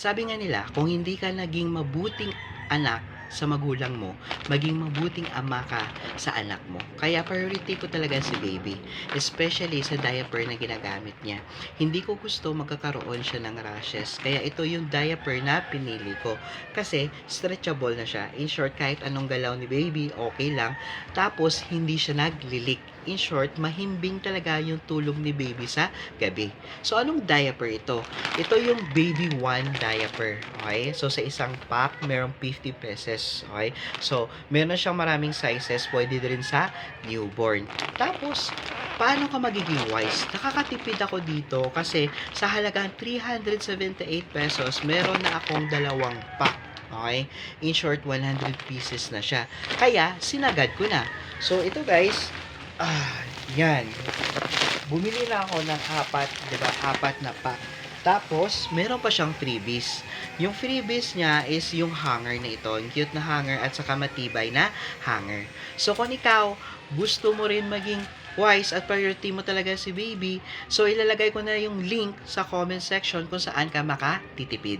Sabi nga nila, kung hindi ka naging mabuting anak sa magulang mo, maging mabuting ama ka sa anak mo. Kaya priority ko talaga si baby, especially sa diaper na ginagamit niya. Hindi ko gusto magkakaroon siya ng rashes. Kaya ito yung diaper na pinili ko. Kasi stretchable na siya. In short, kahit anong galaw ni baby, okay lang. Tapos, hindi siya naglilik. In short, mahimbing talaga yung tulog ni baby sa gabi. So, anong diaper ito? Ito yung baby one diaper. Okay? So, sa isang pack, merong 50 pesos. Okay? So, meron siyang maraming sizes. Pwede din sa newborn. Tapos, paano ka magiging wise? Nakakatipid ako dito kasi sa halagang 378 pesos, meron na akong dalawang pack. Okay? In short, 100 pieces na siya. Kaya, sinagad ko na. So, ito guys, yan. Bumili na ako ng apat, 'di ba? Apat na pack. Tapos, meron pa siyang freebies. Yung freebies niya is yung hanger na ito. Yung cute na hanger at saka matibay na hanger. So, kung ikaw, gusto mo rin maging wise at priority mo talaga si baby, so ilalagay ko na yung link sa comment section kung saan ka makatitipid.